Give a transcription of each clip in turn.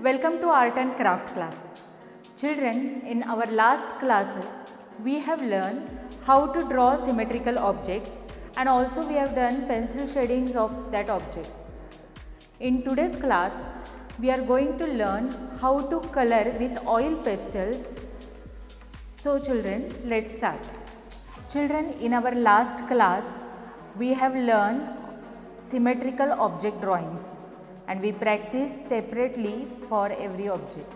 Welcome to Art and Craft class. Children, in our last classes, we have learned how to draw symmetrical objects and also we have done pencil shadings of that objects. In today's class, we are going to learn how to color with oil pastels. So children, let's start. Children, in our last class, we have learned symmetrical object drawings and we practice separately for every object.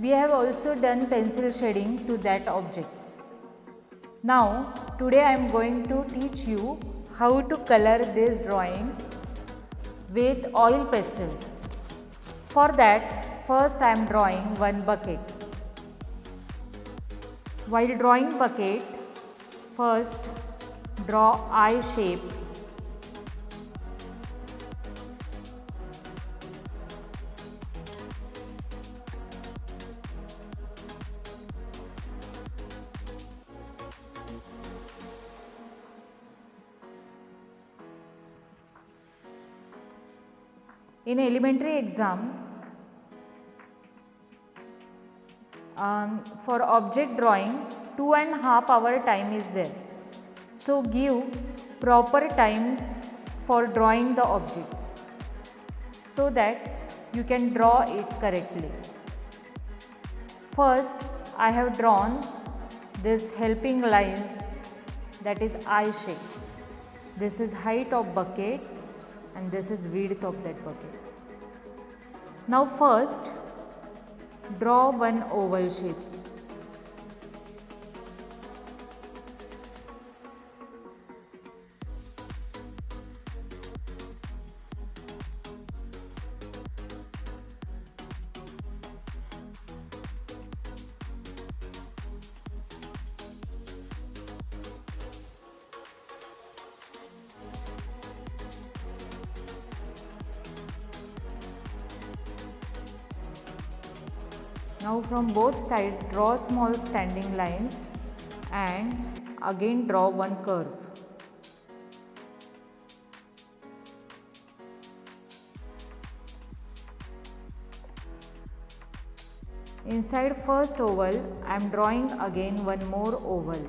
We have also done pencil shading to that objects. Now, today I am going to teach you how to color these drawings with oil pastels. For that, first I am drawing one bucket. While drawing bucket, first draw eye shape. In elementary exam, for object drawing, 2.5 hour time is there. So give proper time for drawing the objects so that you can draw it correctly. First, I have drawn this helping lines, that is eye shape. This is height of bucket and this is width of that bucket. Now first, draw one oval shape. Now from both sides draw small standing lines and again draw one curve. Inside first oval, I am drawing again one more oval.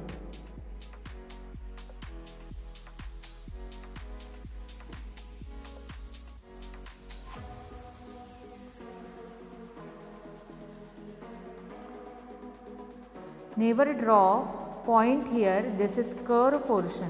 Never draw point here, this is curve portion.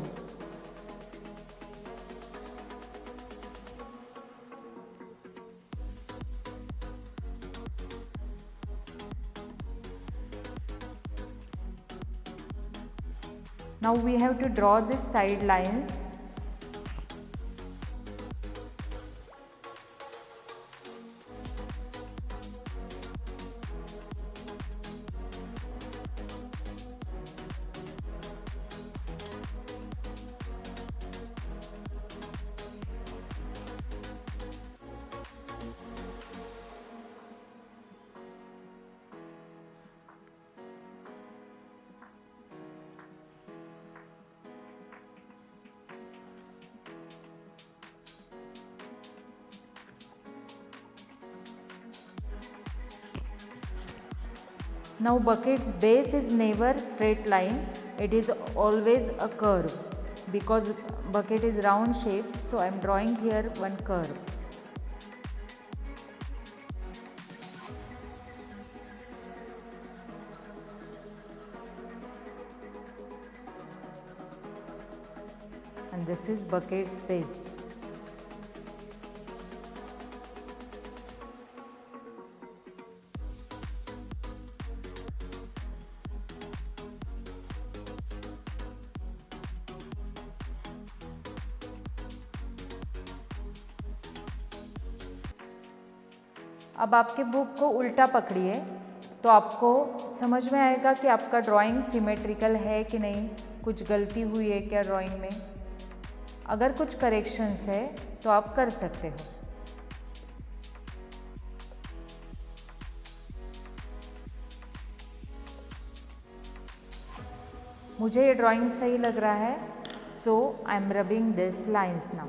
Now we have to draw these side lines. Now bucket's base is never straight line, it is always a curve because bucket is round shape, so I am drawing here one curve. And this is bucket's base. अब आपके book को उल्टा पकड़िए तो आपको समझ में आएगा कि आपका ड्राइंग सिमेट्रिकल है कि नहीं, कुछ गलती हुई है क्या ड्राइंग में। अगर कुछ करेक्शंस है तो आप कर सकते हो। मुझे ये ड्राइंग सही लग रहा है, so I am rubbing this lines now.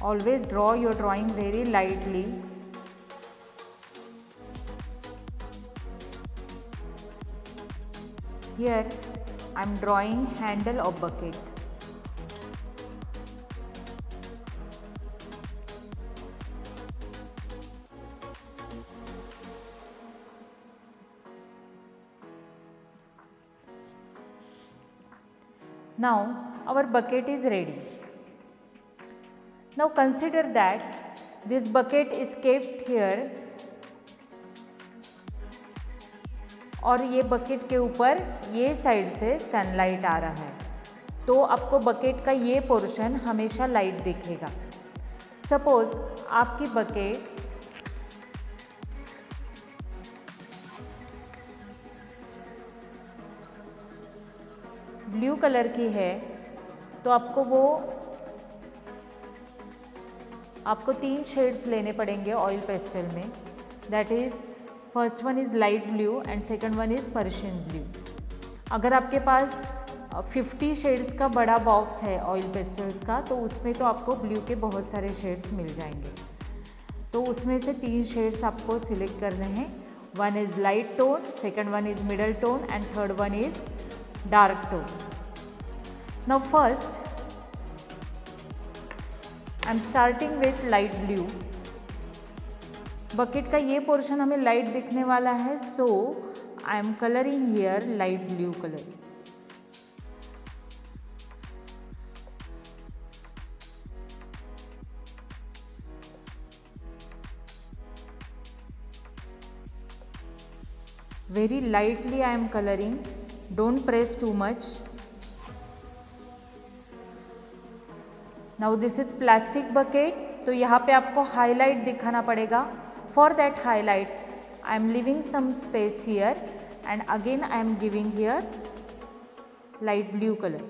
Always draw your drawing very lightly. Here I am drawing handle of bucket. Now our bucket is ready. Now consider that this bucket is kept here और ये bucket के ऊपर ये side से sunlight आ रहा है, तो आपको बकेट का ये पोर्शन हमेशा लाइट दिखेगा। सपोज आपकी बकेट ब्लू कलर की है, तो आपको 3 शेड्स लेने पड़ेंगे ऑयल पेस्टल में। That is first one is light blue and second one is Persian blue. अगर आपके पास 50 शेड्स का बड़ा बॉक्स है ऑयल पेस्टल्स का, तो उसमें तो आपको ब्लू के बहुत सारे शेड्स मिल जाएंगे। तो उसमें से 3 शेड्स आपको सिलेक्ट करने हैं। One is light tone, second one is middle tone and third one is dark tone. Now first I am starting with light blue. Bucket का ये पोर्शन हमें लाइट दिखने वाला है, so I am coloring here light blue color. Very lightly I am coloring. Don't press too much. Now this is plastic bucket, तो यहाँ पे आपको हाईलाइट दिखाना पड़ेगा। For that highlight, I am leaving some space here and again I am giving here light blue color.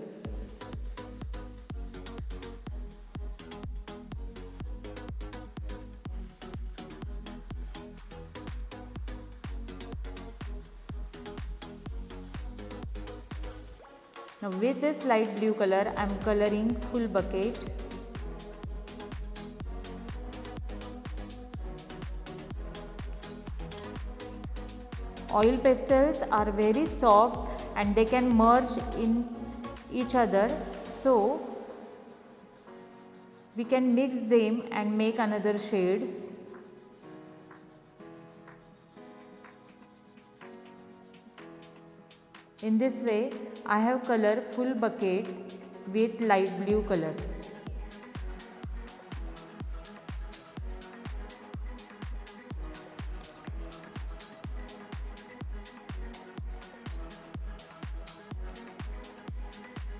Now with this light blue color I am coloring full bucket. Oil pastels are very soft and they can merge in each other, so we can mix them and make another shades. In this way I have colored full bucket with light blue color.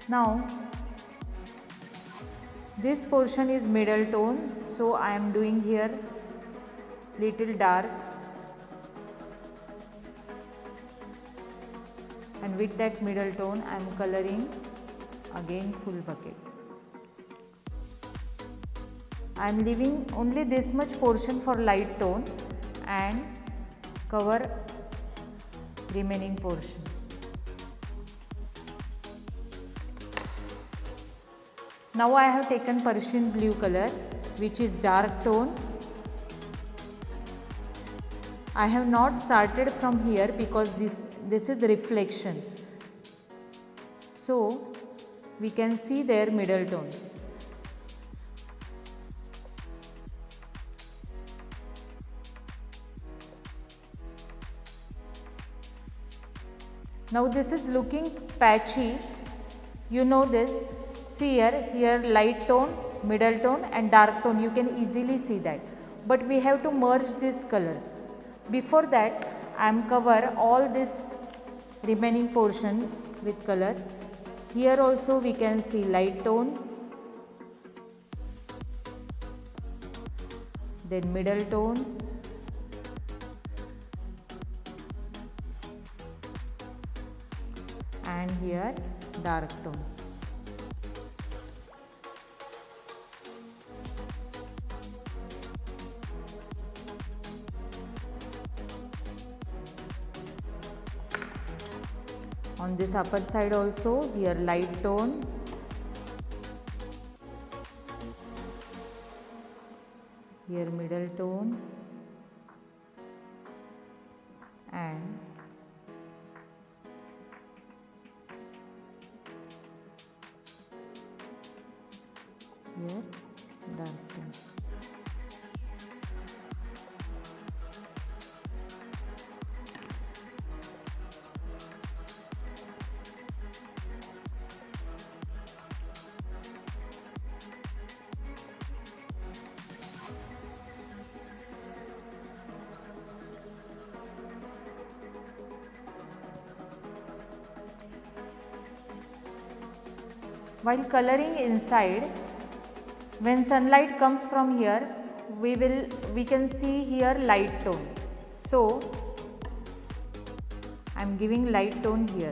Now this portion is middle tone, so I am doing here little dark, and with that middle tone I am coloring again full bucket. I am leaving only this much portion for light tone and cover remaining portion. Now I have taken Persian blue color, which is dark tone. I have not started from here because this is reflection, so we can see their middle tone. Now this is looking patchy, you know this. See here light tone, middle tone and dark tone, you can easily see that, but we have to merge these colors. Before that I am cover all this remaining portion with color. Here also we can see light tone, then middle tone, and here dark tone. On this upper side also, here light tone, here middle tone and here dark tone. While coloring inside, when sunlight comes from here, we can see here light tone. So I am giving light tone here.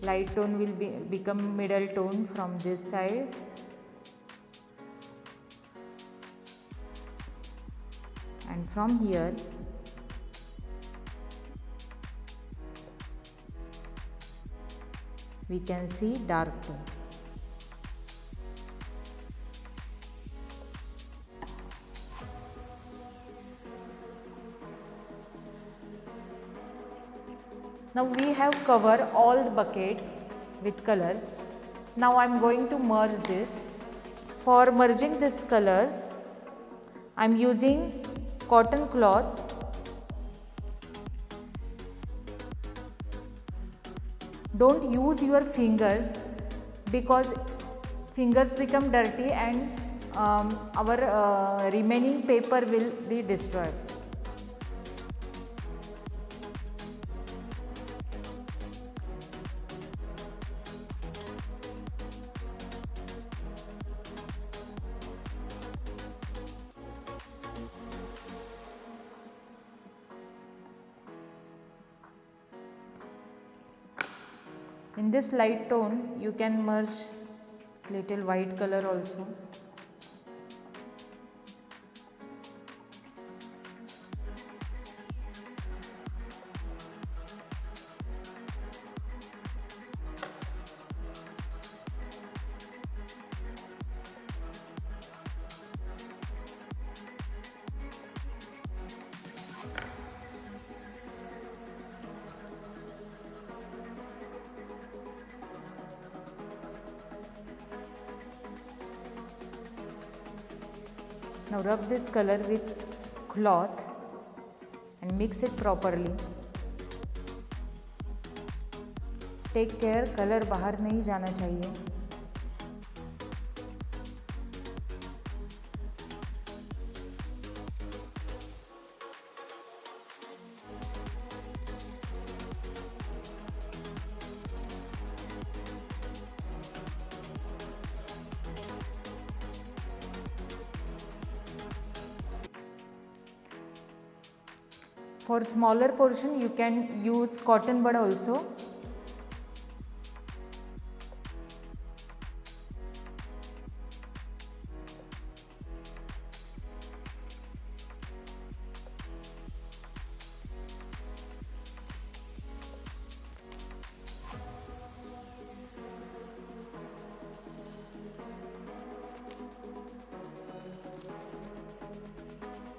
Light tone will become middle tone from this side. And from here we can see dark tone. Now we have covered all the bucket with colors. Now I am going to merge this. For merging these colors, I am using cotton cloth. Don't use your fingers because fingers become dirty and our remaining paper will be destroyed. In this light tone, you can merge little white color also. Now rub this color with cloth and mix it properly. Take care, color बाहर नहीं जाना चाहिए. For smaller portion, you can use cotton bud also.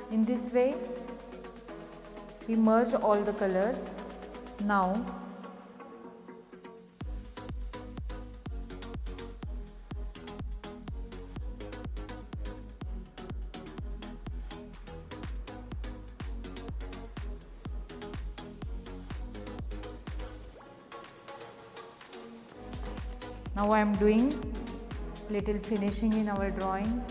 In this way, we merge all the colors. Now I am doing little finishing in our drawing.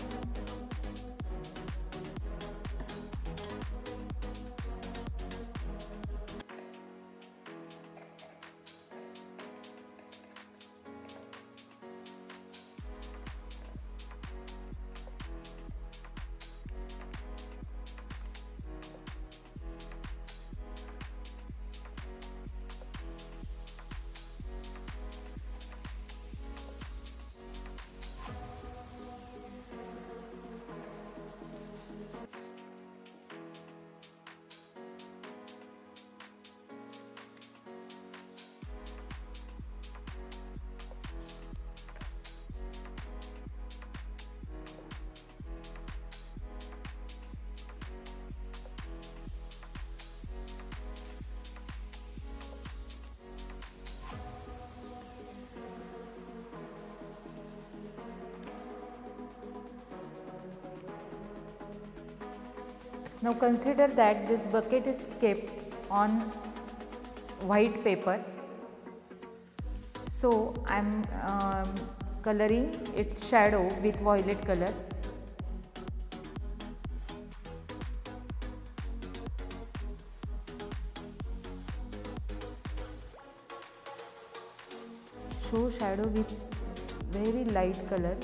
Now consider that this bucket is kept on white paper. So I am coloring its shadow with violet color. Show shadow with very light color.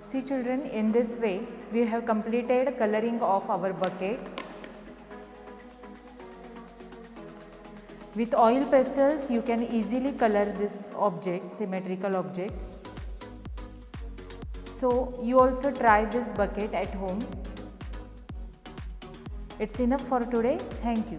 See children, in this way we have completed coloring of our bucket. With oil pastels you can easily color this object, symmetrical objects. So you also try this bucket at home. It's enough for today. Thank you.